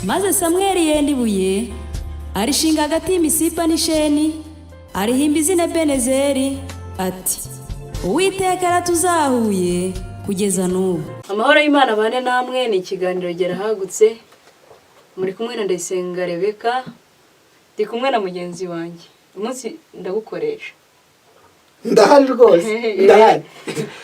maze Samweli yenda ibuye arishinga hagati y'imisipa n'isheni, arihimba izina Ebenezeri ati Uwiteka yaratuzahuye kugeza n'ubu. Amahoro y'Imana bane namwe, ni ikiganiro Gerahagutse. Muri kumwe na Ndayisenga Rebeka, ndi kumwe na mugenzi wanjye. Umunsi ndagukoresha. Ndahari rwose, ndahari.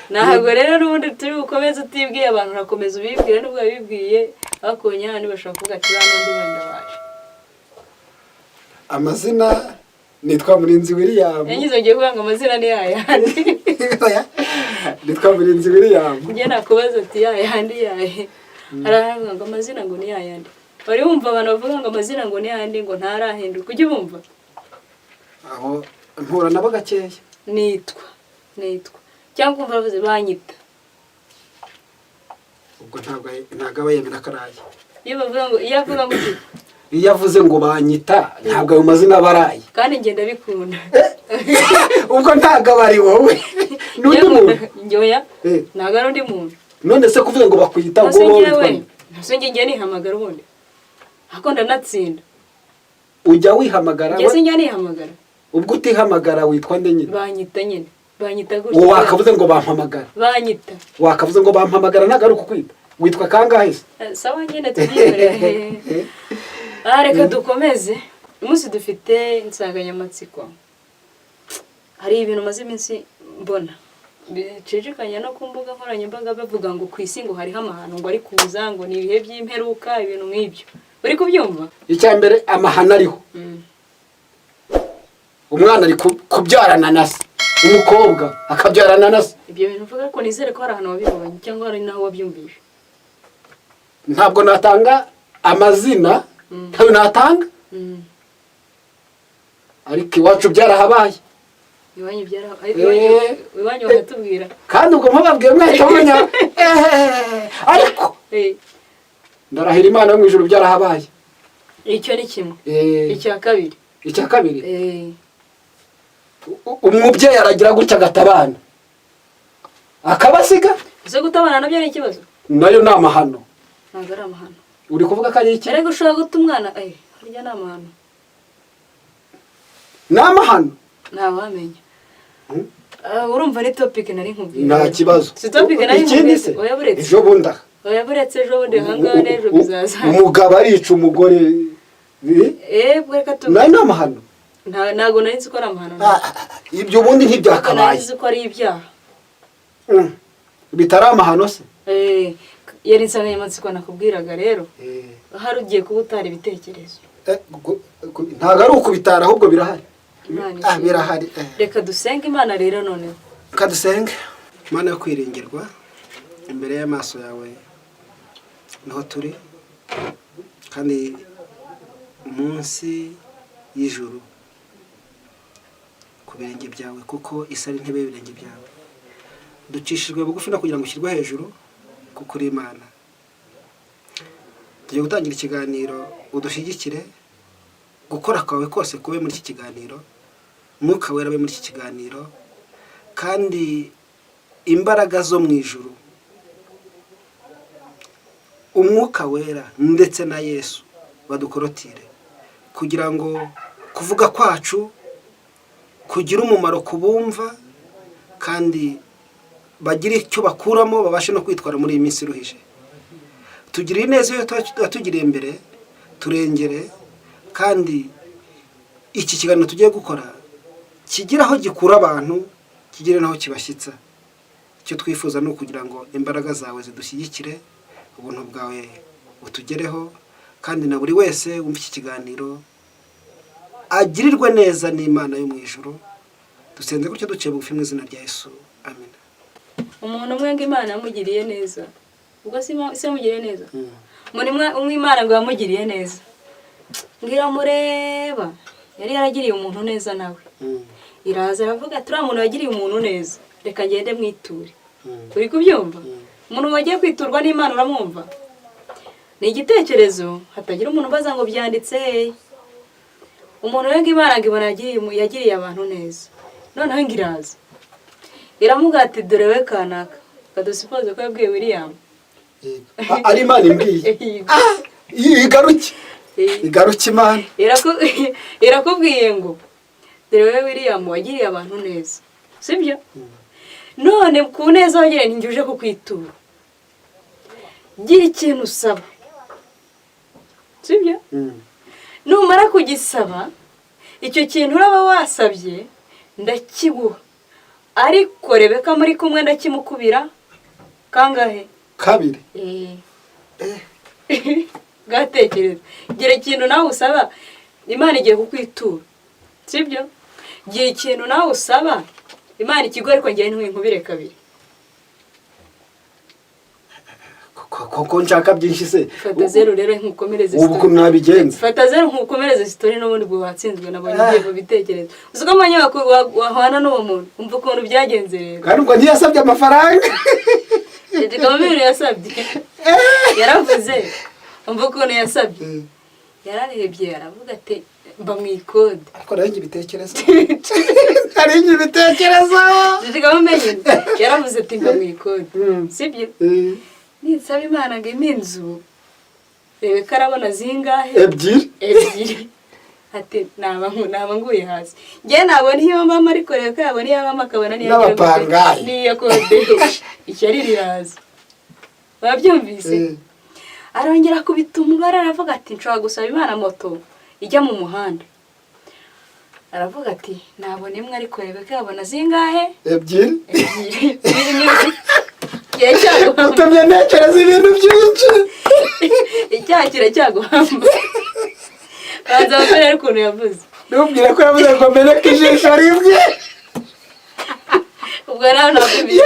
Ntabwo rero n'ubundi turi bukomeze utibwiye abantu, urakomeza ubibwire n'ubwo wabibwiye, bakonya handi bashaka kuvuga ati bano ndi wenda waje. Amazina nitwa Murinzi William. Yangize ngiye kuvuga ngo amazina ni yayandi. Nitwa Murinzi William. Ngiye nakubaza ati yayandi yahe. Aravuga ngo amazina ngo ni yayandi. Bari bumva abantu bavuga ngo amazina ngo ni yayandi ngo ntarahinduka. Ujye bumva? Aho mpura nabo gakeya. Nitwa. Cyangwa umva bavuze banyita. Ubwo ntabwo abayemera karaye. Iyo avuga ngo iyo avuze ngo banyita ntabwo ayo mazina baraye. Kandi ngenda bikunda. Ubwo ntabwo bari wowe. N'undi muntu. Njoya. Ntabwo ari undi muntu. None se kuvuga ngo bakwita ngo wowe. Nase ngiye nihamagara ubundi. Hako ndanatsinda. Ujya wihamagara? Ngeze njya nihamagara. Ubwo utihamagara witwa nde nyine? Banyita nyine. Banyita gutya. Wakavuze ngo bampamagara. Banyita. Wakavuze ngo bampamagara nagaruka kwita. Witwa kangahe se? Sawa nyine tubyibere. Reka dukomeze. Umunsi dufite insanganyamatsiko. Hari ibintu maze iminsi mbona. Bicicikanya no ku mbuga nkoranyambaga bavuga ngo ku isi ngo hariho amahano ngo ari kuza ngo ni ibihe by'imperuka, ibintu nk'ibyo. Uri kubyumva? Icya mbere amahano ariho. Umwana ari kubyarana na se, umukobwa akabyarana na se. Ibyo bintu uvuga ko nizere ko hari ahantu wabibonye cyangwa hari naho wabyumvise. Ntabwo natanga amazina, ntayo natanga. Ariko iwacu byarahabaye. Iwanyu byarahabaye. Iwanyu bakatubwira. Kandi ubwo mpababwiye mwahita mumenya. Ariko ndarahira Imana yo mu ijuru byarahabaye. Icyo ni kimwe. Icya kabiri. Umubyeyi aragira gutya agatabana. Akabasiga. Ese gutabana nabyo ni ikibazo? Nayo ni amahano. Ntabwo ari amahano. Uri kuvuga ko ari iki? Ariko ushobora guta umwana, harya ni amahano. Ni amahano? Ntawamenya. Urumva ni topic nari nkubwiye. Nta kibazo. Si topic nari nkubwiye. Oyaburetse. Ejo bundi. Oyaburetse ejo bundi hanga n'ejo bizaza. Umugabo arica umugore. Bweka tu. Ni amahano. Ntago nari nzi ko ari amahano. Ibyo bundi ntibyakabaye. Nari nzi ko ari ibyaha. Bitari amahano se? Yari insanganyamatsiko nakubwiraga rero. Hari ugiye kuba utari ibitekerezo. Ntago ari ukubitara ahubwo birahari. Birahari. Reka dusenge Imana rero none. Reka dusenge. Imana yo kwiringirwa, imbere y'amaso yawe niho turi, kandi munsi y'ijuru ku birenge byawe, kuko isi ari intebe y'ibirenge byawe. Ducishijwe bugufi no kugira ngo ushyirwe hejuru kuko uri Imana. Tugiye gutangira ikiganiro, udushyigikire, gukora kwawe kose kube muri iki kiganiro, Mwuka Wera abe muri iki kiganiro, kandi imbaraga zo mu ijuru, Umwuka Wera ndetse na Yesu badukorotire, kugira ngo kuvuga kwacu kugira umumaro kubumva, kandi bagire icyo bakuramo, babashe no kwitwara muri iyi minsi iruhije. Tugire neza iyo tugiriye imbere, turengere, kandi iki kiganiro tugiye gukora kigira aho gikura abantu, kigire naho kibashyitsa. Icyo twifuza ni ukugira ngo imbaraga zawe zidushyigikire, ubuntu bwawe butugereho, kandi na buri wese wumva iki kiganiro agirirwe neza n'Imana yo mu ijuru. Dusenze gutyo duciye bugufi mu izina rya Yesu, amen. Umuntu umwe ngo Imana yamugiriye neza, ubwo se yamugiriye neza. Umuntu Imana ngo yamugiriye neza, ngira mureba yari yaragiriye umuntu neza nawe. Iraza aravuga ati uriya muntu yagiriye umuntu neza, reka ngende mwiture. Uri kubyumva? Umuntu wagiye kwiturwa n'Imana uramwumva? Ni igitekerezo, hatagira umuntu ubaza ngo byanditse. Umuntu wenga Imana ngo yagiriye abantu neza. Noneho ngiraza iramuga ati dore we kanaka, kadusipoze ko yabwiye William. Ari Imana imbwiye. igaruke igaruke Imana irakubwiye ngo dore wowe William wagiriye abantu neza sibyo none ku neza wagiriye ninjye uje kukwitura gira ikintu usaba sibyo numara kugisaba icyo kintu uraba wasabye ndakiguha ariko Rebeka muri kumwe ndakimukubira kangahe kabiri gatekereza gira ikintu nawe usaba Imana igiye kukwitura sibyo gira ikintu nawe usaba Imana ikigo ariko ngiye ntinkubire kabiri koko nshaka byinshi se fata zero rero nkukomereze ubu ko nabigenza fata zero nkukomereze story n'ubundi bwo watsinzwe nabonye ngiye mu bitekerezo uzuko amanya wahwana n'uwo muntu umva ukuntu byagenze rero kandi ubwo ntiyasabye amafaranga Kamamiro yasabye yaravuze umva ukuntu yasabye yararebye aravuga ati mba mu ikode ariko narinjye ibitekerezo narinjye ibitekerezo Kamamiro yaravuze ati mba mu ikode sibyo ninsaba Imana ngo inzu Rebeka arabona zingahe ebyiri ati naba nguye hasi njye nabona iyo mama ariko Rebeka yabona iyo mama akabona niyo kodesha ishyari riraza babyumvise arongera kubita umubare aravuga ati nshobora gusaba Imana moto ijya mu muhanda aravuga ati nabona imwe ariko Rebeka yabona zingahe ebyiri utamye ntekereza ibintu byinshi icyaha kiracyaguhamba banza abasore ari ukuntu yavuze nubwire ko yavuze ngo meneke ijisho rimwe ubwo nawe nakubiye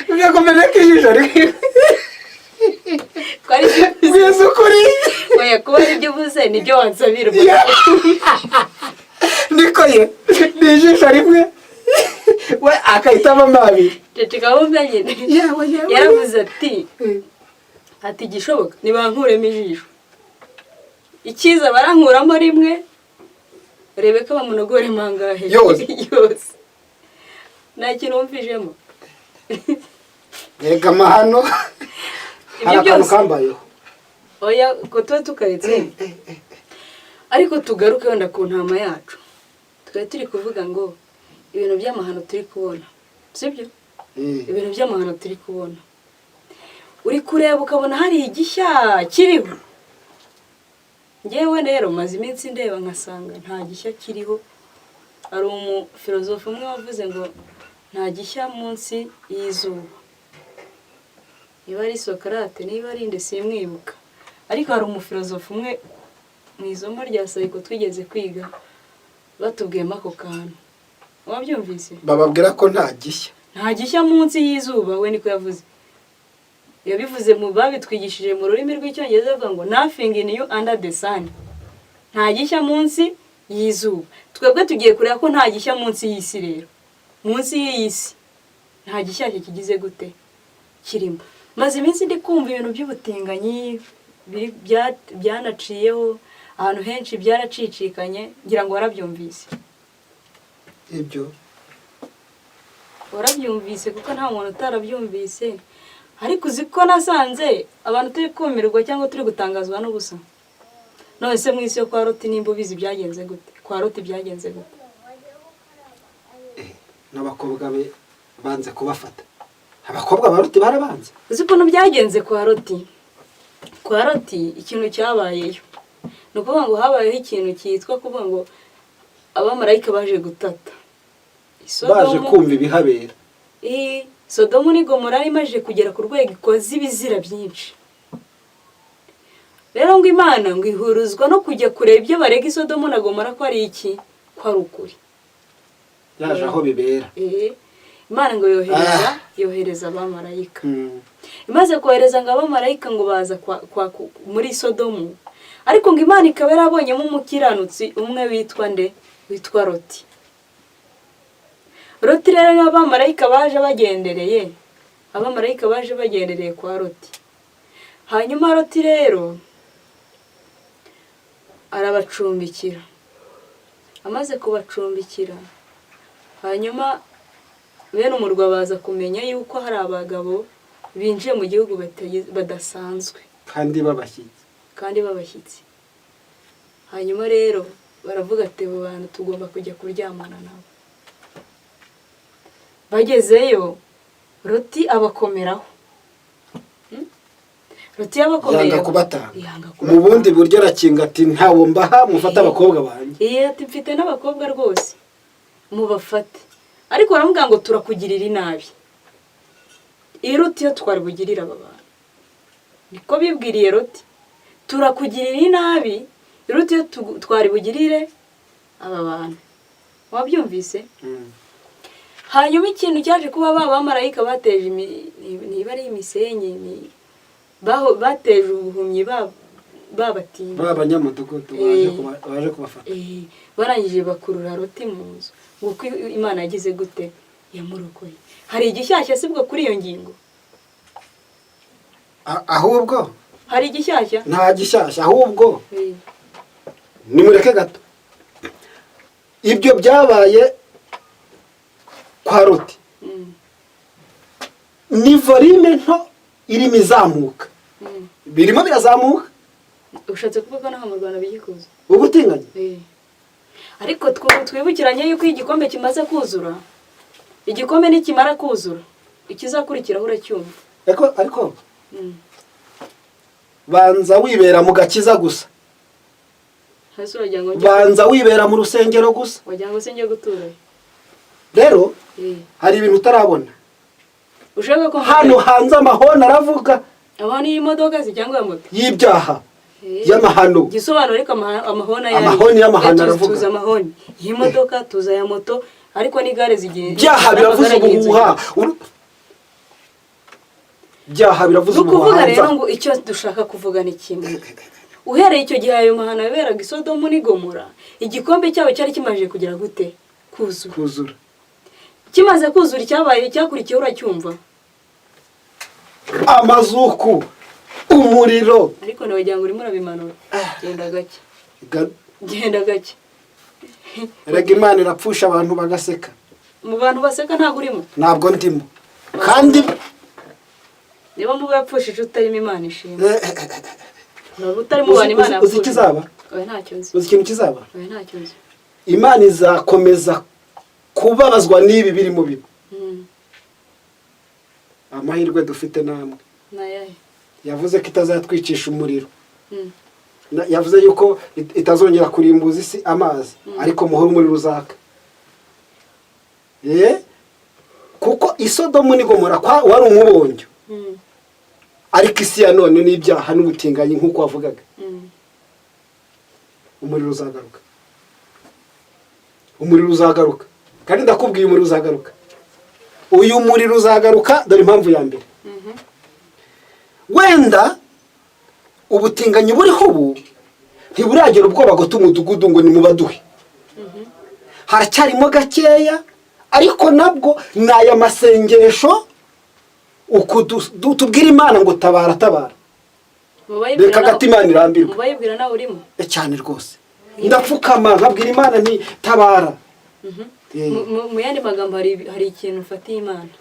ubwo ko meneke ijisho rimwe twari bivuze ukuri oya kuba ibyo uvuze nibyo wansabira niko ye ni ijisho rimwe we akahitamo amabi Kamamiro nyine yaravuze ati gishoboka nibankuremo ijisho ikiza barankuramo rimwe Rebeka bamunogore mangahe yose nta kintu wumvijemo yega amahano hari akantu kambayeho oya ko tuba tukaretse ariko tugaruke wenda ku ntama yacu twari turi kuvuga ngo ibintu by'amahano turi kubona sibyo ibintu by'amahano turi kubona uri kureba ukabona hari igishya kiriho ngewe rero maze iminsi ndeba nkasanga nta gishya kiriho hari umufilozofe umwe wavuze ngo nta gishya munsi y'izuba niba ari Sokarate niba ari nde simwibuka ariko hari umufilozofe umwe mu isomo rya sayiko twigeze kwiga batubwiyemo ako kantu wabyumvise bababwira ko nta gishya munsi y'izuba we niko yavuze yabivuze mu babitwigishije mu rurimi rw'icyongereza avuga ngo nothing new under the sun nta gishya munsi y'izuba twebwe tugiye kureba ko nta gishya munsi y'isi rero munsi y'isi nta gishyashya kigize gute kirimo maze iminsi ndi kumva ibintu by'ubutinganyi byanaciyeho ahantu henshi byaracicikanye ngira ngo warabyumvise ibyo warabyumvise kuko nta muntu utarabyumvise ariko uzi ko nasanze abantu turi kumirwa cyangwa turi gutangazwa n'ubusa none se mu isi yo kwa Loti nimba ubizi byagenze gute kwa Loti byagenze gute n'abakobwa be banze kubafata abakobwa ba Loti barabanze uzi ukuntu byagenze kwa Loti ikintu cyabayeyo ni ukuvuga ngo habayeho ikintu cyitwa kuvuga ngo abamarayika baje gutata baje kumva ibihabera Sodomu ni Gomora imaze kugera ku rwego ikoze ibizira byinshi rero ngo Imana ngo ihuruzwa no kujya kureba ibyo barega Sodomu na Gomora ko ari iki ko ari ukuri yaje aho bibera Imana ngo yohereza abamarayika imaze kohereza ngo abamarayika ngo baza muri Sodomu ariko ngo Imana ikaba yarabonyemo umukiranutsi umwe witwa Loti Loti rero n'abamarayika baje bagendereye kwa Loti hanyuma Loti rero arabacumbikira amaze kubacumbikira hanyuma bene umurwa baza kumenya yuko hari abagabo binjiye mu gihugu badasanzwe kandi kandi b'abashyitsi. Hanyuma rero baravuga ati abo bantu tugomba kujya kuryamana nabo. Bagezeyo Loti abakomeraho. Loti yabakomeye yanga kubatanga. Mu bundi buryo arakinga ati ntawo mbaha mufata abakobwa banjye. Ati mfite n'abakobwa rwose mubafate. Ariko baramubwira ngo turakugirira inabi. Loti yo twari bugirira aba bantu. Niko bibwiriye Loti. Turakugirira inabi, Loti yo twari bugirire aba bantu. Wabyumvise? Hanyuma ikintu cyaje kuba bamarayika bateje niba ari imisenyi bateje ubuhumyi babatinya b'abanyamudugudu baje kubafata. Barangije bakurura Loti mu nzu ngo Imana yagize gute yamurokoye. Hari igishyashya sibwo kuri iyo ngingo? Ahubwo hari igishyashya? Nta gishyashya, ahubwo nimureke gato. Ibyo byabaye kwa Loti. Ni volume nto irimo izamuka. Birimo birazamuka. Ushatse kuvuga naho mu Rwanda bigikuza ubutinganye. Ariko twibukiranye yuko igikombe kimaze kuzura. Igikombe nikimara kuzura ikizakurikiraho uracyumva. Ariko banza wibera mu gakiza gusa. Banza wibera mu rusengero gusa. Wagira ngo senge gutura. Rero hari ibintu utarabona. Ushaka ko hano hanze amahoni aravuga. Abana y'imodoka cyangwa ya moto? Y'ibyaha. Y'amahano. Gisobanura ariko amahoni ayari. Amahoni y'amahano aravuga. Tuza amahoni. Y'imodoka tuza ya moto ariko n'igare zigiye. Byaha biravuze ubuhuha. Byaha biravuze ubuhuha. Kuvuga rero ngo icyo dushaka kuvuga ni kimwe. Uhereye icyo gihe ayo mahano yaberaga Isodomu n'Igomora, igikombe cyabo cyari kimaje kugira gute? Kuzura. Kimaze kuzura cyabaye cyakurikiye uracyumva. Amazuku, umuriro. Ariko nawe jyango urimo urabimanura. Genda gake. Erega Imana irapfusha abantu bagaseka. Mu bantu baseka ntago urimo? Ntabwo ndimo. Kandi niba mu bapfushije utarimo Imana ishimwe. Utari mu bana Imana uzi kizaba? Oya ntacyo nzi. Uzi ikintu kizaba? Oya ntacyo nzi. Imana izakomeza kubabazwa n'ibi biri mu bibo. Amahirwe dufite namwe. Nayahe? Yavuze ko itazatwicisha umuriro. Yavuze yuko itazongera kurimbuza isi amazi, ariko muhora umuriro uzaka. Kuko Isodomu n'Igomora wari umubonyo. Ariko isi ya none n'ibyaha n'ubutinganyi nk'uko wavugaga. Umuriro uzagaruka. Umuriro uzagaruka. Kandi ndakubwiye umuriro uzagaruka. Uyu muriro uzagaruka dore impamvu ya mbere. Wenda ubutinganyi buriho ubu ntiburagera ubwoba ngo tumudugudu ngo ni mubaduhe. Haracyarimo gakeya ariko nabwo naya masengesho uko tubwira Imana ngo tabara. Reka gati Imana irambirwa. Mubayibwira nawe urimo? Cyane rwose. Ndapfukama nkabwira Imana nti tabara. Mu yandi magambo hari ikintu ufatiye Imana.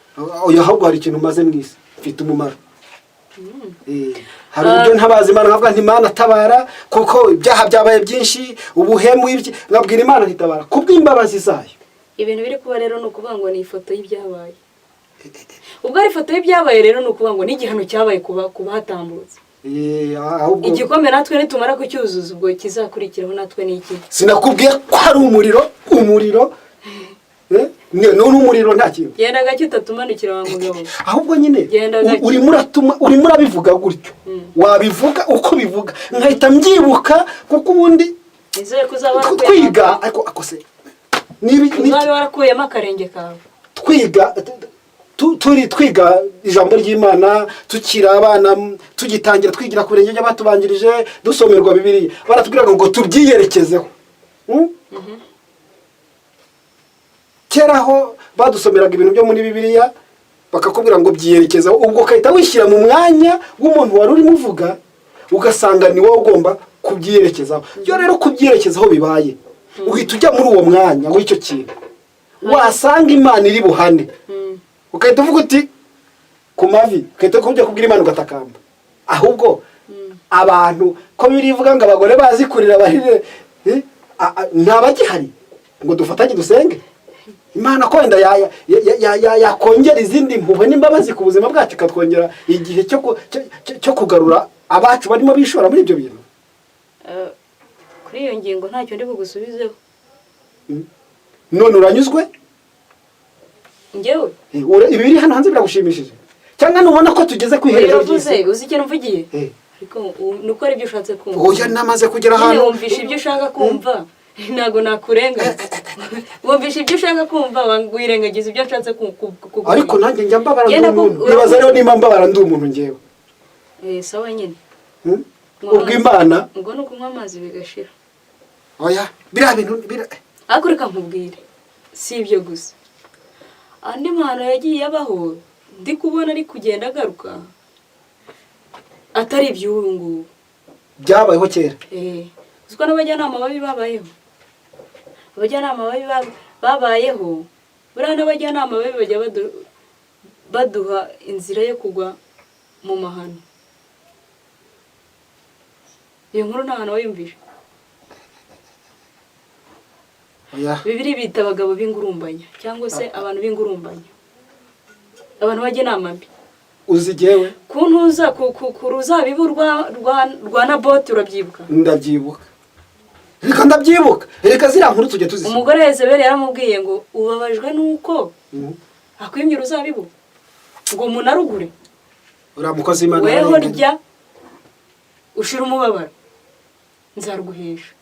Oya ahubwo hari ikintu umaze mwisi mfite umumaro. Hari uburyo ntabazi Imana nkavuga nti Imana tabara kuko ibyaha byabaye byinshi ubuhemu ibyo nkabwira Imana ntitabara kubw'imbabazi zayo. Ibintu biri kuba rero no kuvuga ngo ni ifoto y'ibyabaye. Ubwo ari ifoto y'ibyabaye rero no kuvuga ngo ni igihano cyabaye kuba hatambutse. Ahubwo igikombe natwe nitumara kucyuzuza ubwo kizakurikiraho natwe niki. Sinakubwiye ko hari umuriro. None umuriro nta kintu. Genda gake utatumanukira wa mugabo. Ahubwo nyine urimo urabivuga gutyo. Wabivuga uko bivuga. Nkahita mbyibuka kuko ubundi izere kuzaba kwiga ariko se nibi warakuyemo akarenge kawe. Twiga ijambo ry'Imana tukira abana tugitangira twigira ku birenge by'abatubanjirije dusomerwa Bibiliya. Baratubwiraga ngo tubyiyerekezeho. Keraho badusomeraga ibintu byo muri Bibiliya bakakubwira ngo byiyerekezeho, ubwo kahita wishyira mu mwanya w'umuntu wari urimo uvuga ugasanga ni wowe ugomba kubyiyerekezaho. Yo rero kubyiyerekezaho bibaye uhita ujya muri uwo mwanya w'icyo kintu wasanga Imana iri buhane ukahita uvuga uti ku mavi ukahita kujya kubwira Imana ugatakamba. Ahubwo abantu ko birivuga ngo abagore bazi kurira barire ntabagihari ngo dufatanye dusenge Imana ko wenda yakongera izindi mpuhwe n'imbabazi ku buzima bwacu ikatwongera igihe cyo kugarura abacu barimo bishora muri ibyo bintu. Kuri iyo ngingo ntacyo ndi bugusubizeho. None uranyuzwe? Njyewe ibi biri hano hanze biragushimishije cyangwa nubona ko tugeze ku iherezo ry'isi? Uzi ikintu mvugiye? Ariko nuko ari ibyo ushatse kumva. Oya namaze kugera hano. Wumvisha ibyo ushaka kumva. Ntago nakurenga. Wumvisha ibyo ushaka kumva wirengagiza ibyo nshatse kukuvuga. Ariko nanjye njya mbabara n'umuntu. Nibaza rero nimba mbabara ndi umuntu ngewe. Sawa nyine. Ubwo Imana ngo nuko kunywa amazi bigashira. Oya bira bintu ariko reka nkubwire si ibyo gusa. Andi mahano yagiye abaho ndi kubona ari kugenda agaruka atari iby'ubu ngubu byabayeho kera. uziko n'abajyanama babi babayeho. Abajyanama babi babayeho buriya n'abajyanama babi bajya baduha inzira yo kugwa mu mahano. Iyo nkuru nta hantu wayumvishe. Bibiri bita abagabo b'ingurumbanya cyangwa se abantu b'ingurumbanya, abantu bajya inama mbi. Uzigewe kuntuza ku ruzabibu rwa Naboti urabyibuka? Ndabyibuka. Reka ndabyibuka. Reka zira nkuru tujye tuzisi. Umugore Yezebeli yaramubwiye ngo ubabajwe nuko akwimye uruzabibu ngo munarugure. Uramukoze Imana weho rya ushira umubabaro nzaruguhesha.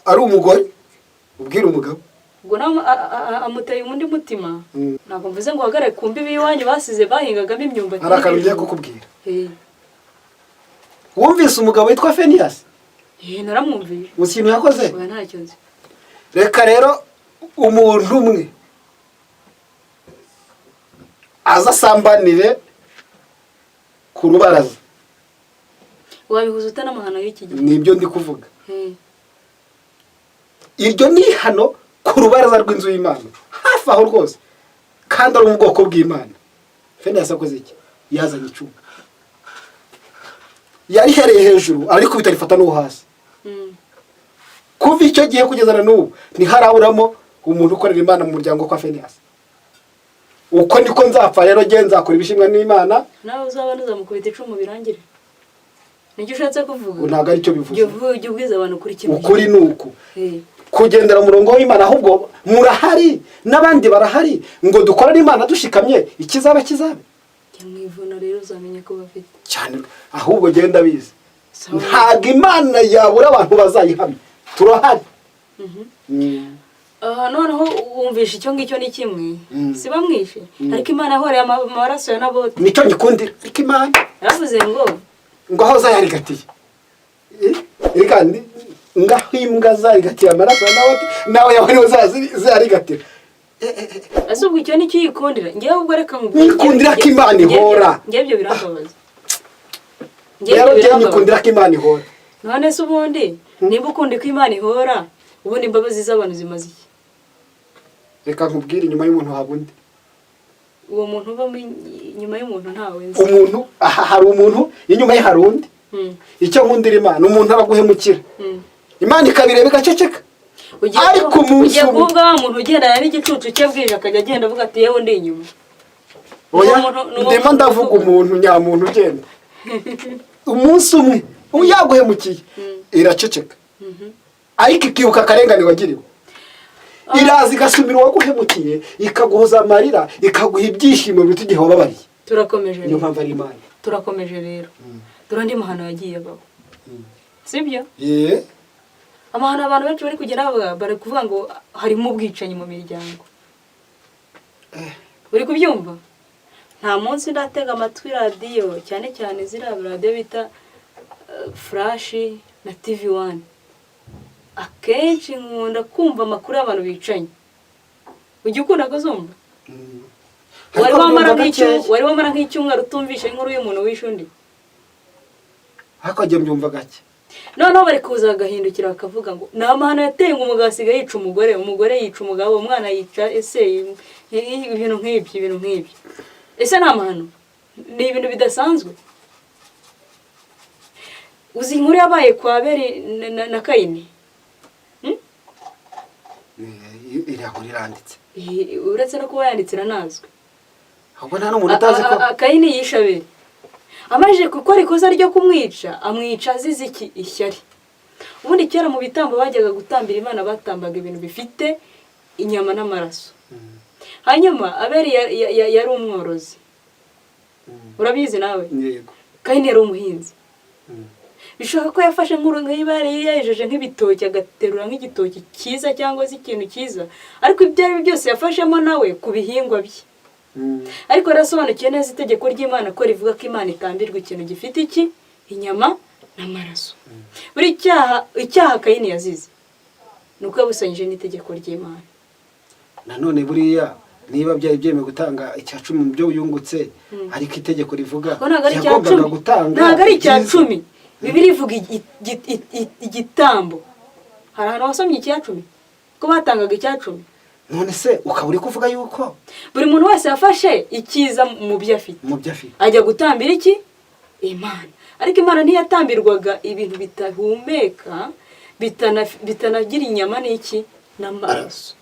Ari umugore ubwira umugabo ubwo amuteye umundi mutima. Ntabwo mvuze ngo hagarare ku mbibi iwanyu basize bahingagamo imyumbati. Arakarugiye kukubwira. Wumvise umugabo witwa Fenias? Naramwumvise. Uzi ikintu yakoze? Oya ntacyo nzi. Reka rero umuntu umwe azasambanire ku rubaraza. Wabihuza utanamahano y'iki gihe? Nibyo ndi kuvuga. Iryo ni hano ku rubaraza rw'inzu y'Imana hafi aho rwose kandi ari mu bwoko bw'Imana. Fenias akoze iki? Yazanye icumu yari hereye hejuru ariko bitarifata no hasi. Kuva icyo gihe kugeza na n'ubu ntiharaburamo umuntu ukorera Imana mu muryango kwa Fenias. Uko niko nzapfa rero nge nzakora ibishimwa n'Imana. Nawe uzabanuza mukubita icumu birangire. Nicyo ushatse kuvuga? Ntabwo ari cyo bivuze. Jye ubwiza abantu kuri kimwe. Ukuri nuko. Kugendera murongo w'Imana ahubwo murahari n'abandi barahari ngo dukorere Imana dushikamye ikizaba kizabe. Cyamwivuna rero uzamenye ko bafite. Cyane ahubwo genda bize. Ntabwo Imana yabura abantu bazayihamya. Turahari. Noneho wumvisha icyo ngicyo ni kimwe. Si bamwishe. Ariko Imana yahoreye amaraso ya Naboti. Nicyo ngikundira. Ariko Imana yaravuze ngo aho zayarigatiye. Kandi ngaho imbwa zarigatiye amaraso ya Naboti nawe yawe niwe zarigatira. Ase ubwo icyo nicyo yikundira. Ngewe ubwo reka nkubwire. Nikundira ko Imana ihora. Ngewe ibyo birambabaza. Ngewe nikundira ko Imana ihora. None se ubundi nimba ukunda ko Imana ihora ubundi imbabazi z'abantu zimaze iki? Reka nkubwire inyuma y'umuntu habundi. Uwo muntu uba inyuma y'umuntu ntawe nzi. Umuntu hari umuntu inyuma ye hari undi. Icyo nkundira Imana umuntu araguhemukira. Imana ikabireba igaceceka. Ariko umuntu kuvuga wa muntu ugendana n'igicucu cye bwije akajya agenda avuga ati yewe ndi inyuma. Oya ndimo ndavuga umuntu nyamuntu ugenda. Umunsi umwe uyaguhemukiye iraceceka. Ariko ikibuka akarengane wagiriwe. Irazi gasumira waguhemukiye ikaguhoza amarira ikaguha ibyishimo biti gihe wababariye. Turakomeje rero. Niyo mpamvu ari Imana. Turakomeje rero. Durandi mahano yagiye baho. Sibyo? Amahano abantu benshi bari kugera bari kuvuga ngo harimo ubwicanyi mu miryango. Uri kubyumva? Nta munsi ndatega amatwi radio cyane cyane zira radio bita Flash na TV1. Akenshi nkunda kumva amakuru y'abantu bicanye. Ujye ukunda kuzumva? Wari wamara nk'icyumweru utumvisha inkuru y'umuntu wishe undi. Hakajya mbyumva gake. Noneho bari kuza agahindukira bakavuga ngo ni amahano yateye ngo umugabo asigaye yica umugore yica umugabo, umwana yica ese ibintu nk'ibyo. Ese ni amahano? Ni ibintu bidasanzwe. uzi inkuru yabaye kwa Abeli na Kayini? Iriya iranditse. Uretse no kuba yanditse iranazwe. Ahubwo nta n'umuntu utazi ko Kayini yishe Abeli. Amajije gukora ikosa ryo kumwica, amwica azize iki? Ishyari. Ubundi kera mu bitambo bajyaga gutambira Imana batambaga ibintu bifite inyama n'amaraso. Hanyuma Abeli yari umworozi. Urabizi nawe? Yego. Kayini yari umuhinzi. Bishoboka ko yafashe nk'ibare yejeje nk'ibitoki agaterura nk'igitoki cyiza cyangwa se ikintu cyiza, ariko ibyo ari byose yafashemo nawe ku bihingwa bye. Ariko yarasobanukiye neza itegeko ry'Imana ko rivuga ko Imana itambirwa ikintu gifite iki? Inyama n'amaraso. Buri icyaha Kayini yazize nuko yabusanyije n'itegeko ry'Imana. Nanone buriya niba byari byemeye gutanga icya 10 mu byo yungutse, ariko itegeko rivuga yagombaga gutanga. Ntago ari icya 10. Bibiri ivuga igitambo. Hari ahantu wasomye icya 10 ko batangaga icya 10. None se ukaba uri kuvuga yuko buri muntu wese yafashe ikiza mu byo afite, ajya gutambira iki? Imana. Ariko Imana ntiyatambirwaga ibintu bitahumeka, bitanagira inyama n'iki n'amaraso.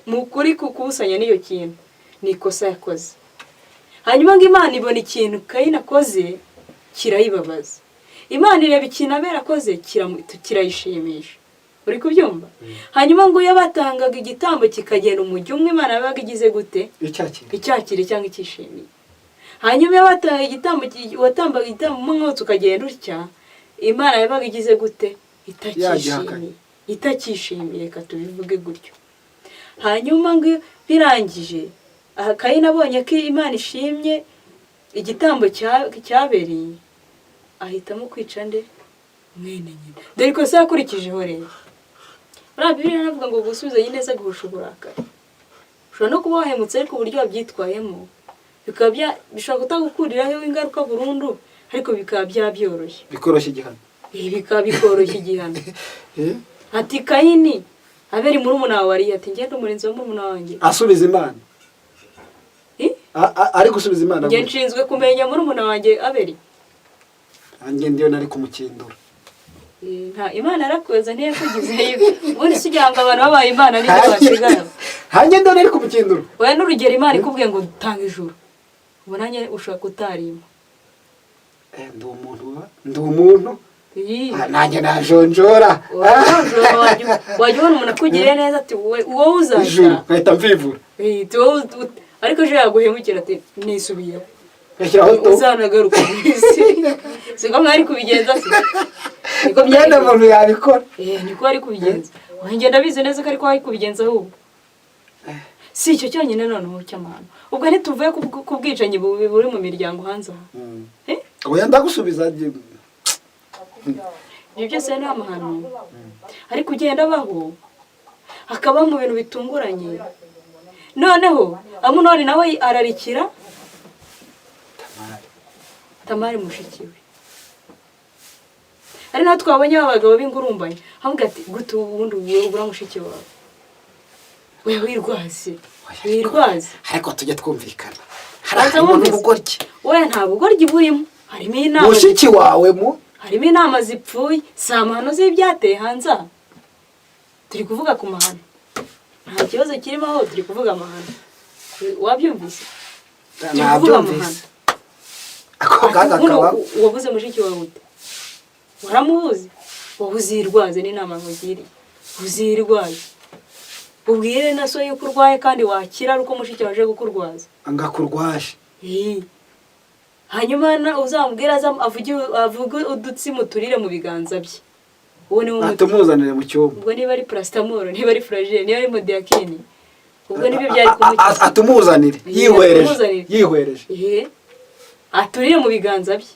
Mu kuri kubusanya niyo kintu nikosa yakoze. Hanyuma ngo Imana ibona ikintu Kayini akoze kirayibabaza. Imana ireba ikintu Abeli akoze kirayishimisha. Uri kubyumva? Hanyuma ngo yabatangaga igitambo kikagenda umujyi umwe, Imana yabaga igize gute? Icyakire cyangwa ikishimiye. Hanyuma yabatanga igitambo, watambaga igitambo umwotsi ukagenda utya, Imana yabaga igize gute? Itakishimiye. Reka tubivuge gutyo. Hanyuma ngo birangije, Kayini abonye ko Imana ishimye igitambo cyaberiye, ahitamo kwica nde? Mwene nyina. Dore ko se yakurikijeho rero. Bibiliya navuga ngo gusubiza neza guhusha uburakari. Ushobora no kuba wahemutse ariko uburyo wabyitwayemo bishobora kutagukuriraho ingaruka burundu, ariko bikaba byoroshye. Bikoroshye igihano. Bikaba bikoroshye igihano. Ati Kayini, Abeli murumuna wawe ari ati ngende umurinzi wa murumuna wanjye. Asubiza Imana. Ari gusubiza Imana. Nge nshinzwe kumenya murumuna wanjye Abeli. Ange ndiyo nari kumukindura. Nta Imana yarakweza ntiyakugize ubundi sijyanga abantu babaye Imana n'ibyo bashigara. Hange ndo nari kumukindura. Oya n'urugero Imana ikubwiye ngo tanga ijuru. Ubonanye ushaka kutarima. Ndi umuntu. Nanjye najonjora. Wajya ubona umuntu akugiriye neza ati wowe uzashaka. Nkahita mvivura. Ariko ejo yaguhemukira ati nisubiyeho. Uzanagaruka mu isi. Siko mwari kubigenza se. Niko byenda umuntu yabikora. Niko ari kubigenza. Wanjye ndabizi neza ko ariko ari kubigenza ahubwo. Si icyo cyonyine noneho cy'amahano. Ubwo ntituvuye ku bwicanyi buri mu miryango hanze aha. Oya ndagusubiza. Ibyo byose ni amahano. Ariko ugenda baho hakaba mu bintu bitunguranye. Noneho Amunoni nawe ararikira Tamari mushikiwe. Ari naho twabonye abagabo b'ingurumbanye. Hamwe ati gutu ubundi ubura mushiki wawe. Wewe wirwaze. Ariko tujye twumvikana. Haraza mu bugoryi. Oya nta bugoryi burimo. Harimo inama. Mushiki wawe mu harimo inama zipfuye. Samano z'ibyateye hanze. Turi kuvuga ku mahano. Nta kibazo kirimo aho turi kuvuga amahano. Wabyumvise? Nabyumvise. Ako gakaba wabuze mushiki wawe ute? Waramubuze? Wabuzirwaze n'inama nkugiriye. Uzirwaze. Ubwire na so yuko urwaye kandi wakira ari uko mushiki waje gukurwaza. Angakurwaje. Hanyuma uzamubwira avuge udutsimo turire mu biganza bye. Uwo ni umuti. Atumuzanire mu cyumba. Ubwo niba ari paracetamol, niba ari Flagyl, niba ari Modiakine. Ubwo nibyo byari kumukiza. Atumuzanire. Yihwereje. Aturire mu biganza bye.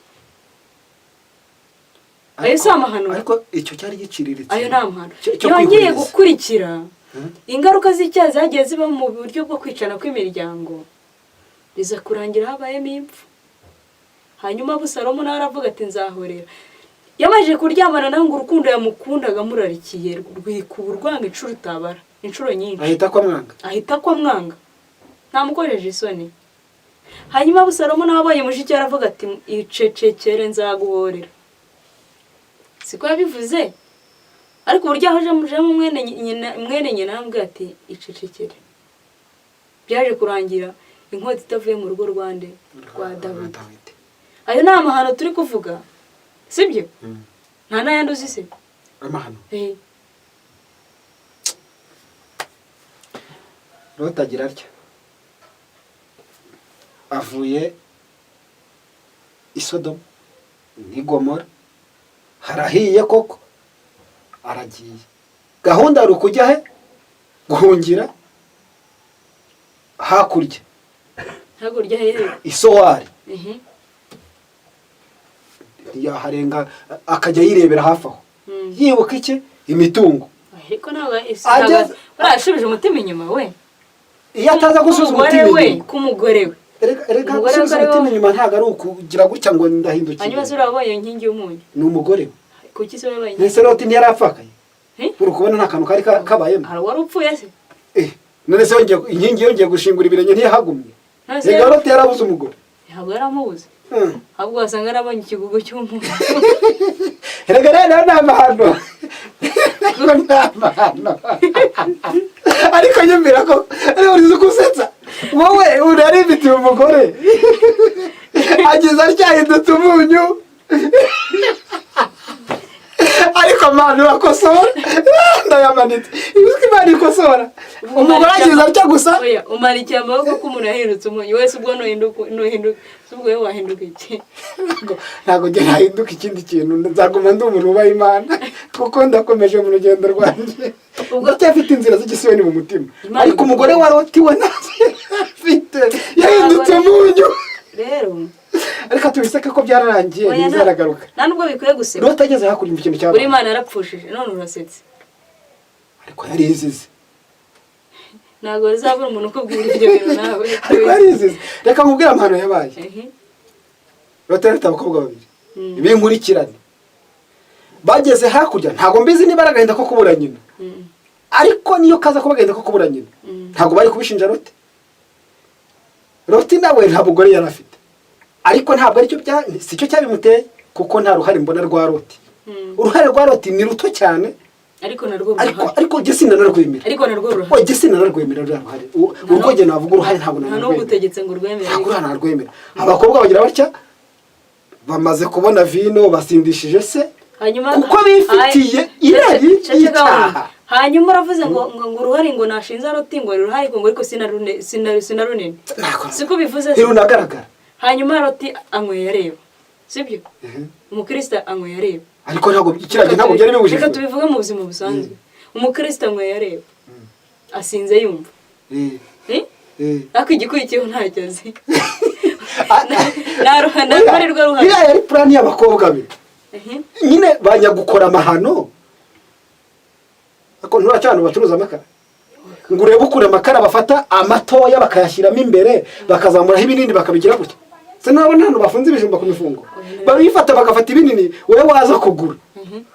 Ayo si amahano. Ariko icyo cyari giciriritse. Ayo nta mahano. Yongeye gukurikira ingaruka z'icyaha zagiye ziba mu buryo bwo kwicana kw'imiryango. Biza kurangira habayemo impfu. Hanyuma Abusalomu nawe aravuga ati nzahorera. Yamaje kuryamana nawe ngo urukundo yamukundaga murarikiye rwikuburwanga inshuro utabara. Inshuro nyinshi. Ahita kwa mwanga. Ntamukojeje isoni. Hanyuma Abusalomu nawe abaye mushiki aravuga ati icecekere nzaguhorera. siko yabivuze ariko uburyo aho jemo mwene nyina arambwira ati icecekere. Byaje kurangira inkota itavuye mu rugo rwande rwa Dawidi. Ayo ni amahano turi kuvuga sibyo? Nta n'ayandi uzi se amahano. Rotagira atya avuye i Sodomu n'i Gomora, harahiye koko, aragiye. Gahunda ari ukujya he? Guhungira hakurya hehe Isowari. Yaharenga akajya yirebera hafi aho, yibuka iki? Imitungo. Ariko nawe urashubije umutima inyuma we. Iyo ataza gusuza umutima inyuma k'umugore we. Erega gusubiza umutima inyuma ntabwo ari ukugira gutya ngo ndahindukire. Hanyuma se urabaye inkingi y'umunyu. Ni umugore we. Kuki se wabaye? Nese Loti ntiyarapfakaye. Uri kubona nta kantu kari kabayemo. Hari wari upfuye se? None se inkingi yongeye gushingura ibirenge ntiyahagumye. Rega Loti yarabuze umugore. Ntabwo yaramubuze. Ahubwo wasanga yarabonye ikigugu cy'umuntu. Erega rero ni amahano. Ariko nyumvira ko urizi gusetsa. Wowe uraribitiye umugore. Ageze aryahindutse umunyu. Ariko amahano urakosora. Ndayamanitse. Ibizwi Imana ikosora. Umugore ageze atya gusa. Oya, umarikiye amaboko ko umuntu yahindutse umunyu. Wese ubwo nuhinduka. Ubwo we wahinduka iki? Ntabwo njye nahinduka ikindi kintu. Nzaguma ndi umuntu ubaha Imana. Kuko ndakomeje mu rugendo rwanjye. Ndacyafite inzira z'igisiyoni mu mutima. Ariko umugore wa Loti we afite yahindutse umunyu. Rero ariko tubiseke ko byararangiye ntizaragaruka. Nta nubwo bikwiye guseka. Loti ageze hakurya ikintu cyabo. Uri Imana yarapfushije none urasetse. Ariko yarizize. Ntabwo uzabura umuntu ukubwira ibyo bintu nawe. Ariko yarizize. Reka nkubwire amahano yabaye. Loti afite abakobwa babiri. Binkurikirane. Bageze hakurya ntago mbizi niba aragahinda ko kubura nyina. Ariko niyo kaza ko bagenda ko kubura nyina. Ntago bari kubishinja Loti. Loti nawe nta bugore yarafite. Ariko ntabwo ari cyo sicyo cyabimuteye kuko nta ruhare mbona rwa Loti. Uruhare rwa Loti ni ruto cyane. Ariko narwo ariko je sinanarwemera. Ariko narwo ruhare. Je sinanarwemera ruhare. Urwo je navuga uruhare ntabwo nanarwemera. Nta n'ugutegetse ngo urwemere. Ntabwo nanarwemera. Abakobwa bagira batya bamaze kubona vino basindishije se. Hanyuma kuko bifitiye irari y'icyaha. Hanyuma uravuze ngo uruhare ngo nashinza Loti ngo ruhare ngo ariko sinarunene. Siko bivuze se. Runagaragara. Hanyuma Loti anyweye areba. Sibyo? Umukristo anyweye areba. Ariko ntabwo ikirage ntabwo byari bibujije. Reka tubivuge mu buzima busanzwe. Umukristo anyweye areba. Asinze yumva. Ako igikurikiyeho ntacyo azi. Naruhanda ari rwo ruhare. Iriya yari plan y'abakobwa be. Nyine bajya gukora amahano. Ako nturacyane bacuruza amakara. Ngo urebe ukure amakara bafata amatoya bakayashyiramo imbere bakazamuraho ibinini bakabigira gutya. Se nabona hano bafunze ibijumba ku mifungo. Babifata bagafata ibinini wewe waza kugura.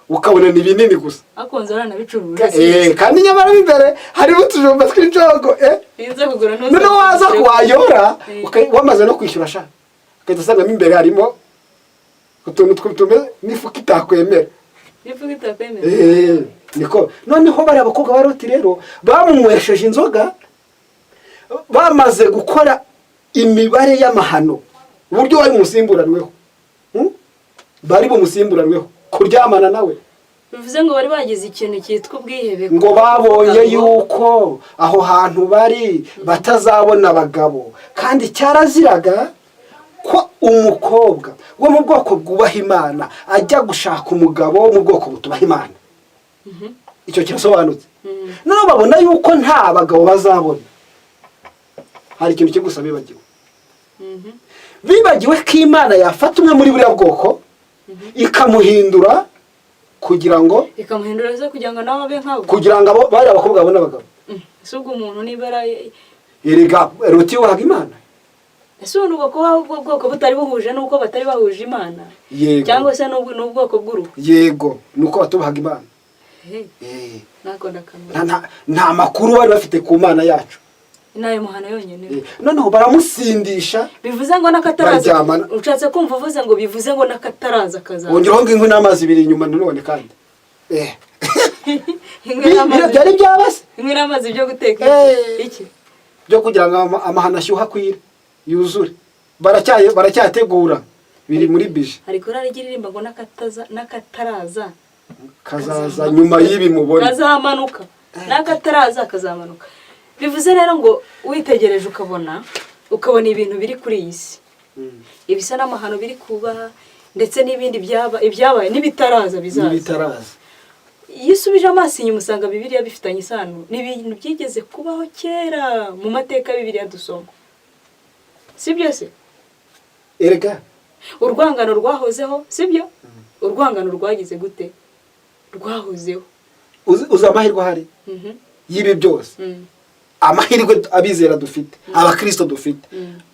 Ukabona ni binini gusa. Akonza arana bicuruza. Kandi nyamara imbere hari utujumba tw'injogo Inza kugura none waza kwayora wamaze no kwishyura sha. Kagenda usangamo imbere harimo utuntu tw'utume nifuka itakwemera. Nifuka itakwemera. Niko noneho bari abakobwa ba Loti rero bamunywesheje inzoga bamaze gukora imibare y'amahano uburyo wari musimburanweho. Bari bumusimburanweho kuryamana nawe. Bivuze ngo bari bagize ikintu cyitwa ubwihebe. Ngo babonye yuko aho hantu bari batazabona abagabo kandi cyaraziraga ko umukobwa wo mu bwoko bwubaha Imana ajya gushaka umugabo wo mu bwoko butubaha Imana. Icyo kirasobanutse. None babona yuko nta bagabo bazabona. Hari ikintu cyo gusaba bibagiwe. Bibagiwe ko Imana yafata umwe muri buriya bwoko ikamuhindura kugira ngo ikamuhindura kugira ngo nawe abe nkabo. Kugira ngo bari abakobwa babona abagabo. Ese ubwo umuntu nibara Erega Loti wahaga Imana. Ese ubwoko butari buhuje nuko batari bahuje Imana. Cyangwa se n'ubwoko bw'uruhu. Yego nuko batubahaga Imana. Nako ndakamera. Nta makuru bari bafite ku Mana yacu. n'ayo mahano yonyine. Noneho baramusindisha, bivuze ngo n'akataraza. baryamana. Ushatse kumva uvuze ngo bivuze ngo n'akataraza kazaza. wongeraho ngo inkwi n'amazi biri inyuma none kandi Inkwi n'amazi byari byabase, inkwi n'amazi byo guteka iki byo kugira ngo amahano ashyuha kwira yuzure, baracyategura, biri muri bije. hari korari igiririmba ngo n'akataraza kazaza nyuma y'ibi mubona, kazamanuka, n'akataraza kazamanuka. bivuze rero ngo witegereje ukabona ibintu biri kuri iyi si, ibisa n'amahano biri kuba, ndetse n'ibindi ibyabaye n'ibitaraza bizaza. iyo usubije amaso inyuma usanga Bibiliya bifitanye isano n'ibintu byigeze kubaho kera mu mateka ya Bibiliya dusoma, sibyo se? erega urwangano rwahozeho, sibyo? urwangano rwagize gute? rwahozeho. uzi amahirwe ahari y'ibi byose, amahirwe abizera dufite, abakristo dufite,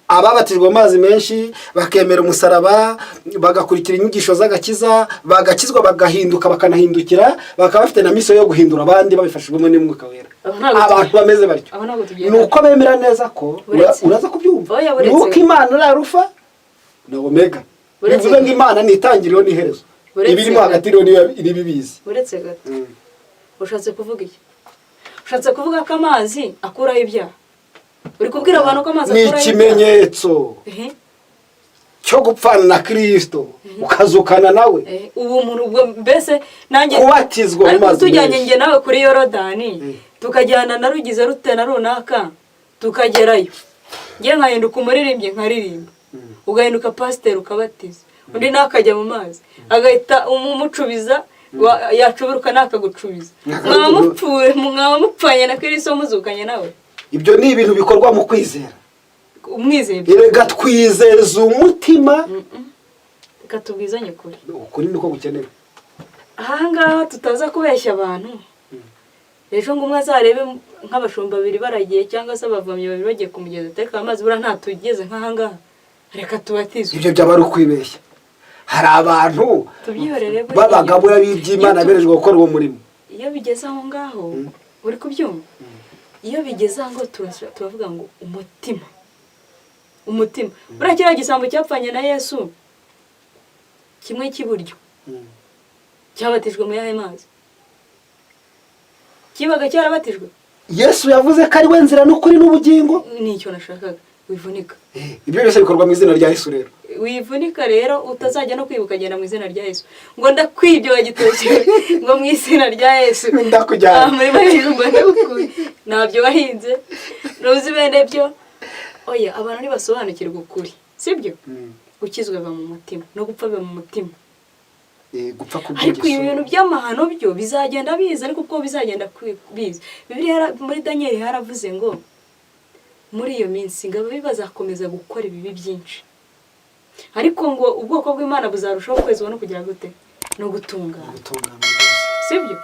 ababatijwe amazi menshi bakemera umusaraba, bagakurikira inyigisho z'agakiza, bagakizwa, bagahinduka, bakanahindukira, bakaba bafite na misiyo yo guhindura abandi babifashijwemo n'Umwuka Wera. abantu bameze batyo ni uko bemera neza ko uraza kubyumva, ni uko Imana ari Alufa na Omega, bivuze ngo Imana ni itangiriro n'iherezo, ibirimo hagati rero niyo bibizi. uretse gato ushatse kuvuga iki? ushatse kuvuga ko amazi akuraho ibyaha? uri kubwira abantu ko amazi akuraho ibyaha? ni ikimenyetso cyo gupfana na Kristo, ukazukana nawe. ubu umuntu mbese nanjye kubatizwa mu mazi, tujyanye nge nawe kuri Yorodani, tukajyana na rugize rute na runaka, tukagerayo, nge nkahinduka umuririmbyi nkaririmba, ugahinduka pasiteri ukabatiza, undi nakajya mu mazi agahita umucubiza, yacuburuka nakagucubiza, mwaba mupfanye na Kristo muzukanye nawe. ibyo ni ibintu bikorwa mu kwizera. umwizeye reka twizeza umutima, reka tubwizanye ukuri. ukuri niko gukenewe. ahangaha tutaza kubeshya abantu, ejo ngo umwe azarebe nk'abashumba babiri baragiye cyangwa se abavomyi babiri bagiye ku mugezi ateka amazi, bura ntatugeze nk'ahangaha, reka tubatizwe. ibyo byaba ari ukwibeshya. hari abantu b'abagabura b'iby'Imana berejwe gukora uwo murimo. iyo bigeze aho ngaho uri kubyumva, iyo bigeze aho turavuga ngo umutima buriya kiriya gisambo cyapfanye na Yesu kimwe cy'iburyo cyabatijwe mu yahe mazi? kibaga cyarabatijwe? Yesu yavuze ko ari we nzira n'ukuri n'ubugingo. nicyo nashakaga. wivunika, ibyo byose bikorwa mu izina rya Yesu. rero wivunika rero utazajya no kwibuka agenda mu izina rya Yesu ngo ndakwibye wagitoke ngo mu izina rya Yesu ndakujyana muri bahirumba ndakuye nabyo wahinze nuzi bene byo. oya, abantu ntibasobanukirwa ukuri, sibyo? gukizwa mu mutima no gupfa mu mutima. gupfa ariko ibintu by'amahano byo bizagenda biza, ariko uko bizagenda biza, Bibiliya muri Daniel haravuze ngo muri iyo minsi ngabo bazakomeza gukora ibibi byinshi, ariko ngo ubwoko bw'Imana buzarushaho kwezwa no kugira gute? no gutungana. sibyo?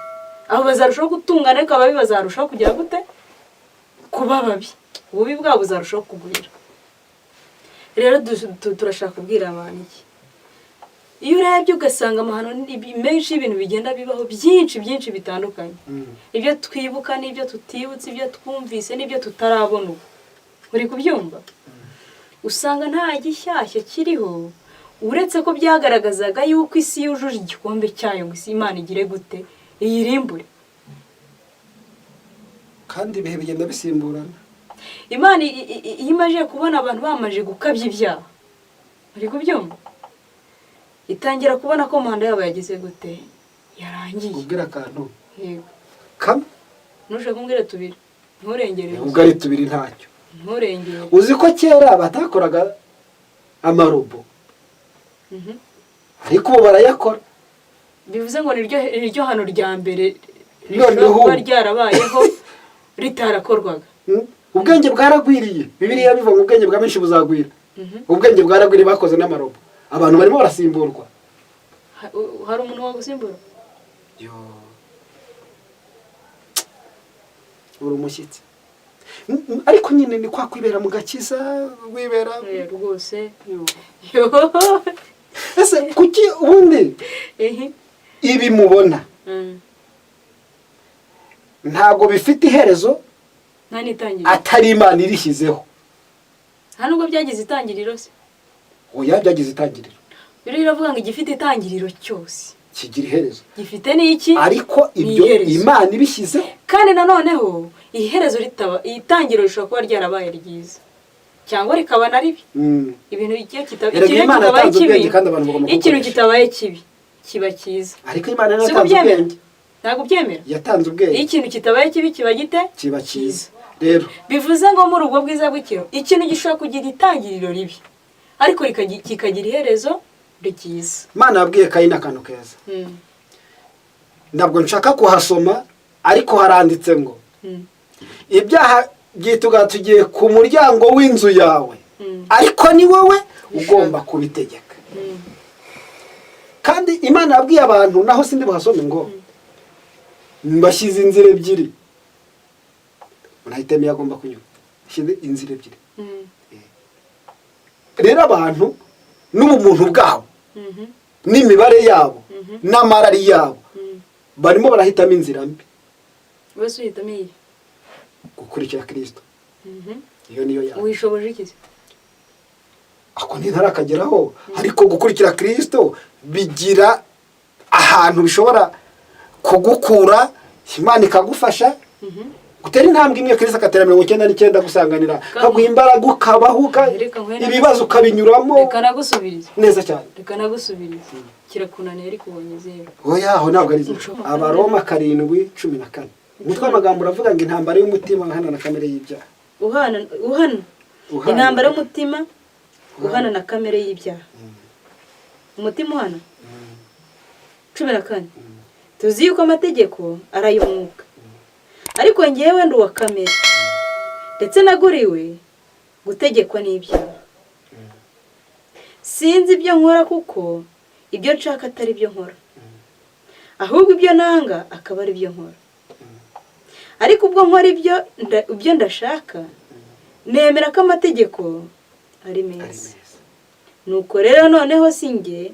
abo bazarushaho gutungana, ariko ababi bazarushaho kugira gute? kuba babi, ububi bwabo buzarushaho kugwira. rero turashaka kubwira abantu iki? iyo urebye ugasanga amahano menshi y'ibintu bigenda bibaho byinshi bitandukanye, ibyo twibuka n'ibyo tutibutse, ibyo twumvise n'ibyo tutarabona ubu, uri kubyumva? usanga nta gishyashya kiriho, uretse ko byagaragazaga yuko isi yujuje igikombe cyayo ngo isi Imana igire gute? iyirimbure. kandi ibihe bigenda bisimburana. Imana iyo imaze kubona abantu bamaze gukabya ibyaha, uri kubyumva, itangira kubona ko manda yabo yagize gute? yarangiye. ubwira akantu yego kamwe nushaka kumbwira tubiri nturengerere. ubwo ari tubiri ntacyo. nturengere. uzi ko kera batakoraga amarobo, ariko ubu barayakora. bivuze ngo niryo hano rya mbere rishobora kuba ryarabayeho ritarakorwaga. ubwenge bwaragwiriye. Bibiliya bivuga ngo ubwenge bwa benshi buzagwira. ubwenge bwaragwiriye, bakoze n'amarobo, abantu barimo barasimburwa. hari umuntu wagusimbura? uri umushyitsi. ariko nyine ni kwa kwibera mu gakiza, wibera rwose. ese kuki ubundi ibi mubona ntago bifite iherezo nta n'itangiriro atari Imana irishyizeho. nta nubwo byagize itangiriro se. Oya, byagize itangiriro. Bibiliya iravuga ngo igifite itangiriro cyose kigira iherezo. gifite n'iki? Ariko ibyo Imana ibishyizeho. Kandi nanoneho iherezo ritaba itangiriro rishobora kuba ryarabaye ryiza cyangwa rikaba na ribi. Ibintu igihe kitabaye kibi, ikintu kitabaye kibi kiba cyiza. Ariko Imana yatanze ubwenge. Ntabwo byemera. Yatanze ubwenge. Ikintu kitabaye kibi kiba gite? Kiba cyiza. Rero bivuze ngo muri ubwo bwiza bw'ikiro ikintu gishobora kugira itangiriro ribi ariko kikagira iherezo ryiza. Imana yabwiye Kayini akantu keza. Ntabwo nshaka kuhasoma ariko haranditse ngo ibyaha byituga tugiye ku muryango w'inzu yawe ariko ni wowe ugomba kubitegeka. Kandi Imana yabwiye abantu naho sindi buhasome ngo mbashyize inzira ebyiri unahitemo yagomba kunyura. Shyize inzira ebyiri. Rero abantu n'ubumuntu bwabo n'imibare yabo n'amarari yabo barimo barahitamo inzira mbi. Wese uhitamo iyi gukurikira Kristo. Iyo niyo yawe. Wishoboje iki? Ako ntarakageraho ariko gukurikira Kristo bigira ahantu bishobora kugukura Imana ikagufasha gutera intambwe imwe Kristo akatera 99 gusanganira kaguha imbaraga ukabaho ibibazo ukabinyuramo. Reka nagusubiriza neza cyane. Reka nagusubiriza kirakunaniye ariko ubonye zero. Oya, aho ntabwo ari zero. Abaroma 7:14 umutwe w'amagambo uravuga ngo intambara y'umutima uhana na kamere y'ibyaha. Uhana intambara y'umutima uhana na kamere y'ibyaha. Umutima uhana 14 tuzi yuko amategeko arayumwuka ariko ngewe ndi uwa kamere ndetse naguriwe gutegekwa n'ibyaha. Sinzi ibyo nkora kuko ibyo nshaka atari byo nkora ahubwo ibyo nanga akaba ari byo nkora. Ariko ubwo nkora ibyo ndashaka nemera ko amategeko ari meza. Nuko rero noneho singe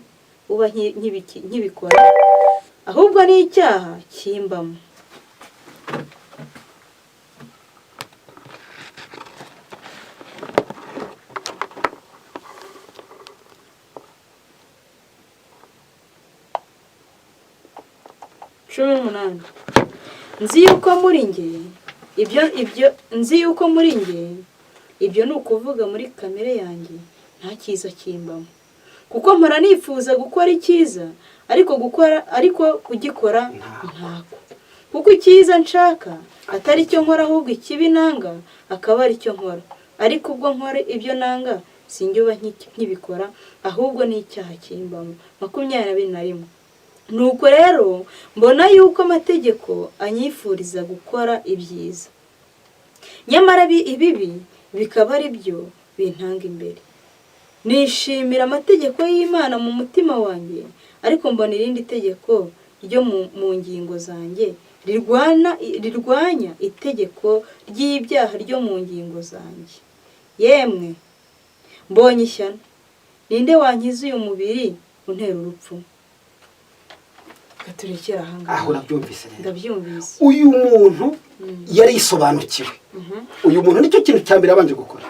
uba nkibikora ahubwo ni icyaha kimbamo. Nzi yuko muri nge ibyo ni ukuvuga muri kamere yanjye nta cyiza kimbamo kuko mpora nifuza gukora icyiza ariko kugikora ntako. Kuko icyiza nshaka atari cyo nkora ahubwo ikibi nanga akaba ari cyo nkora. Ariko ubwo nkora ibyo nanga sinjye uba nkibikora ahubwo ni icyaha kimbamo. 21 Nuko rero mbona yuko amategeko anyifuriza gukora ibyiza nyamara ibibi bikaba ari byo bintanga imbere. Nishimira amategeko y'Imana mu mutima wanjye ariko mbona irindi tegeko ryo mu ngingo zanjye rirwanya itegeko ry'ibyaha ryo mu ngingo zanjye. Yemwe mbonye ishyano, ninde wankiza uyu mubiri untera urupfu? Gaturekera ahangaha. Aho urabyumvise rero. Ndabyumvise. Uyu muntu yari isobanukiwe. Uyu muntu nicyo kintu cyambere abanje gukora.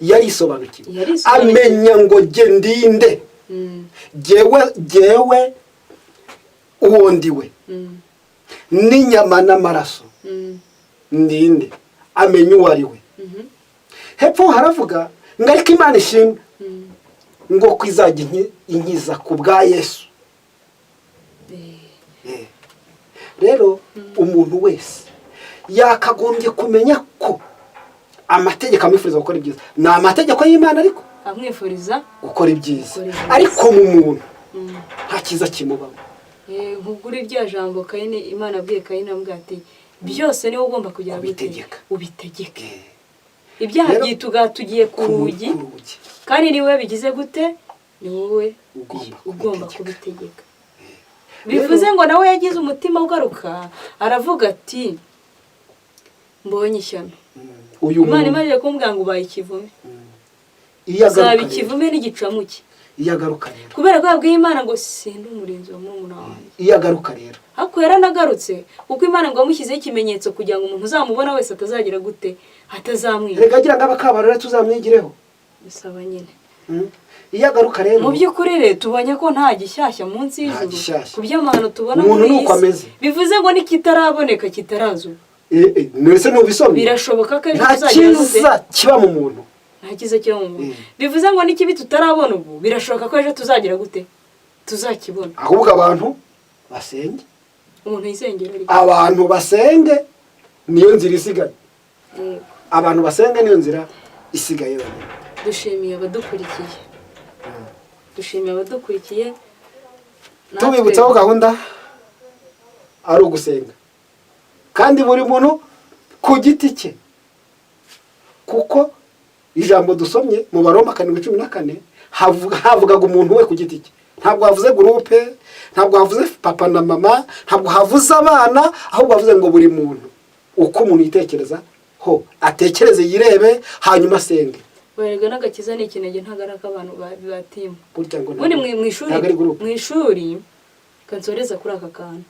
Yari isobanukiwe. Amenya ngo je ndinde. Jewe uwo ndiwe. N'inyama n'amaraso. Ndinde. Amenya uwo ari we. Hepfo haravuga ngo ariko Imana ishimwe ngo kwizajya inkiza ku bwa Yesu. Rero umuntu wese yakagombye kumenya ko amategeko amwifuriza gukora ibyiza. Ni amategeko y'Imana ariko amwifuriza gukora ibyiza. Ariko mu muntu nta cyiza kimubamo. Nkuguri rya jambo Kayini Imana abwiye Kayini amubwira ati byose niwe ugomba kugira ubitegeke. Ibyaha byituga tugiye ku rugi kandi niwe bigize gute? Ni wowe ugomba kubitegeka. Bivuze ngo nawe yagize umutima ugaruka aravuga ati mbonye ishyano. Imana imaze kumbwira ngo ubaye ikivume. Zaba ikivume n'igicamuke. iyo agaruka rero kubera ko yabwiye Imana ngo sindi umurinzi wa murumuna wanjye. iyo agaruka rero Ariko yaranagarutse kuko Imana ngo yamushyizeho ikimenyetso kugira ngo umuntu uzamubona wese atazagira gute atazamwiga. rega agira ngo abakabarore tuzamwigireho bisaba nyine. iyo agaruka rero Mu by'ukuri rero tubonye ko nta gishyashya munsi y'ijuru ku by'amahano tubona umuntu muri nuko iyi ameze. si. Bivuze ngo n'ikitaraboneka kitarazuba. Nese nubisomye Birashoboka ko ejo nta tuzagira gute cyiza kiba mu muntu. nta cyiza kiba mu muntu. Bivuze ngo n'ikibi tutarabona ubu birashoboka ko ejo tuzagira gute tuzakibona. ahubwo abantu basenge, Umuntu yisengera ariko. abantu basenge niyo nzira isigaye. Abantu basenge niyo nzira isigaye. Dushimiye abadukurikiye. Dushimiye abadukurikiye. Tubibutsaho gahunda ari ugusenga kandi buri muntu ku giti cye, kuko ijambo dusomye mu Baroma 7:14 havugaga umuntu we ku giti cye. Ntabwo havuze groupe, ntabwo havuze papa na mama, ntabwo havuze abana, ahubwo havuze ngo buri muntu uko umuntu yitekereza ho atekereze yirebe hanyuma asenge. Werega n'agakiza ni ikinege ntagaraka abantu batima. Burya ngo Muri mu ishuri kansoreza kuri aka kantu.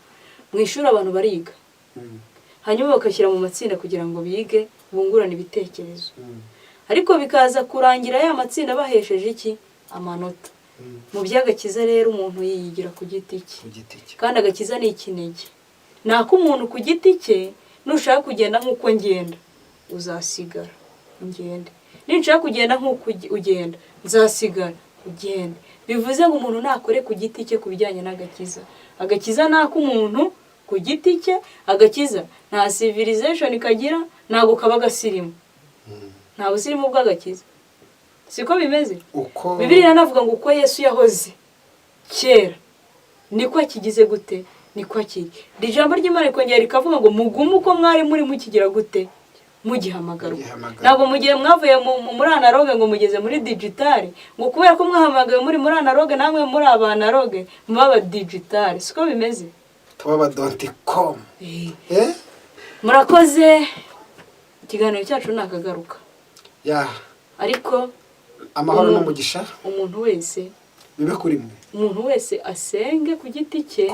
Mu ishuri abantu bariga. Hanyuma bakashyira mu matsinda kugira ngo bige bungurane ibitekerezo. Ariko bikaza kurangira ya matsinda bahesheje iki amanota. Mu by'agakiza rero umuntu yiyigira ku giti cye. Kandi agakiza ni ikinege. Nako umuntu ku giti cye nushaka kugenda nk'uko ngenda uzasigara ngende. Ninshaka kugenda nk'uko ugenda nzasigara ugende. Bivuze ngo umuntu nakore ku giti cye kubijyanye n'agakiza. Agakiza nako umuntu ku giti cye, agakiza nta civilization kagira, ntago kaba gasirimu. Nta busirimu bw'agakiza. Siko bimeze. Bibiliya navuga ngo uko Yesu yahoze kera niko akigize gute niko akiri. Ijambo ry'Imana rikongera rikavuga ngo mugume uko mwari muri mukigira gute mugihamagara. Ntabwo mugiye mwavuye muri analogue ngo mugeze muri digital, ngo kubera ko mwahamagaye muri analogue namwe muri abanalogue mubaba digital. Siko bimeze. Tubaba.com. Murakoze. Ikiganiro cyacu nakagaruka. Ariko amahoro n'umugisha umuntu wese bibe kuri mwe. Umuntu wese asenge ku giti cye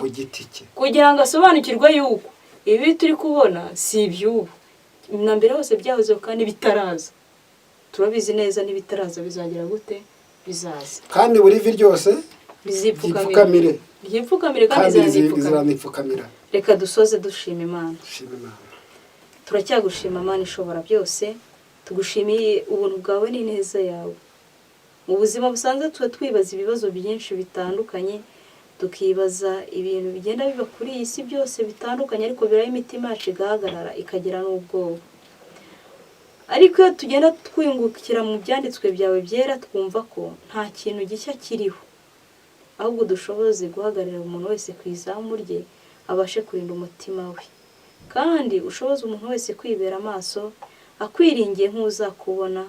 kugira ngo asobanukirwe yuko ibi turi kubona si iby'ubu. Na mbere hose byahoze kandi bitaraza. Turabizi neza n'ibitaraza bizagira gute bizaza. Kandi buri vi ryose bizipfukamire. Yipfukamire kandi zizanipfukamira. Reka dusoze dushima Imana. Turacyagushima Imana ishobora byose. Tugushimiye ubuntu bwawe n'ineza yawe. Mu buzima busanzwe tuba twibaza ibibazo byinshi bitandukanye, tukibaza ibintu bigenda biba kuri iyi si byose bitandukanye, ariko biraho imitima yacu igahagarara ikagira n'ubwoba. Ariko iyo tugenda twingukira mu byanditswe byawe byera, twumva ko nta kintu gishya kiriho, ahubwo dushoboze guhagararira umuntu wese ku izamu rye abashe kurinda umutima we, kandi ushoboze umuntu wese kwibera amaso akwiringiye nk'uzakubona,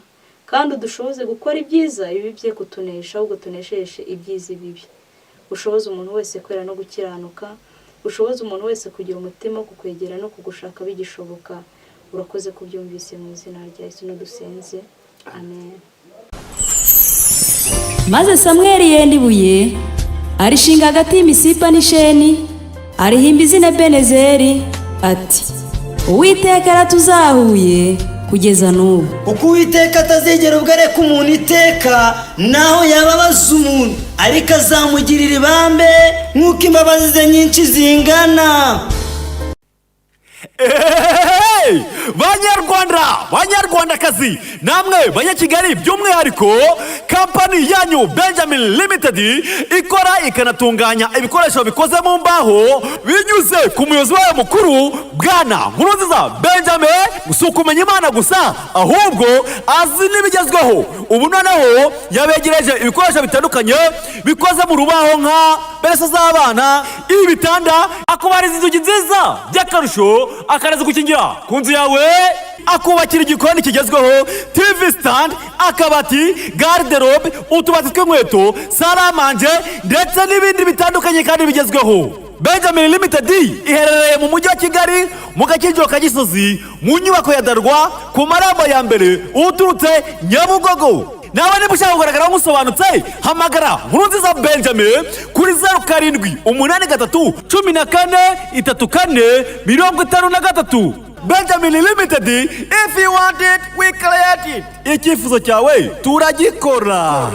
kandi udushoboze gukora ibyiza ibi bye kutunesha, ahubwo tunesheshe ibyiza bibi. Ushoboze umuntu wese kwera no gukiranuka, ushoboze umuntu wese kugira umutima wo kukwegera no kugushaka bigishoboka. Urakoze kubyumvise mu izina rya Yesu dusenze, amen. Maze Samweli yenda ibuye arishinga hagati y'imisipa n'isheni, arihimba izina Benezeri ati Uwiteka aratuzahuye kugeza n'ubu. Uko Uwiteka atazigera ubwareka umuntu iteka, naho yababaza umuntu ariko azamugirira ibambe nk'uko imbabazi ze nyinshi zingana. Banyarwandakazi namwe banyakigali, by'umwihariko kampani yanyu Benjamin Limited ikora ikanatunganya ibikoresho bikoze mu mbaho binyuze ku muyobozi wayo mukuru Bwana Nkurunziza Benjamin. Gusa ukumenya Imana gusa, ahubwo azi n'ibigezweho. Ubu noneho yabegereje ibikoresho bitandukanye bikoze mu rubaho nka beresa z'abana, ibitanda, akubariza inzugi nziza by'akarusho, akaraza gukingira ku nzu yawe, akubakira igikoni kigezweho, TV stand, akabati, garderobe, utubati tw'inkweto, saramanje ndetse n'ibindi bitandukanye kandi bigezweho. Benjamin Limited iherereye mu mujyi wa Kigali mu Gakiriro ka Gisozi, mu nyubako ya Darwa ku marembo ya mbere uturutse Nyabugogo. nawe niba ushaka kugaragara musobanutse hamagara Nkurunziza Benjamin kuri 07-13-34-34-53. Benjamin Limited, if you want it we create it. Icyifuzo cyawe turagikora.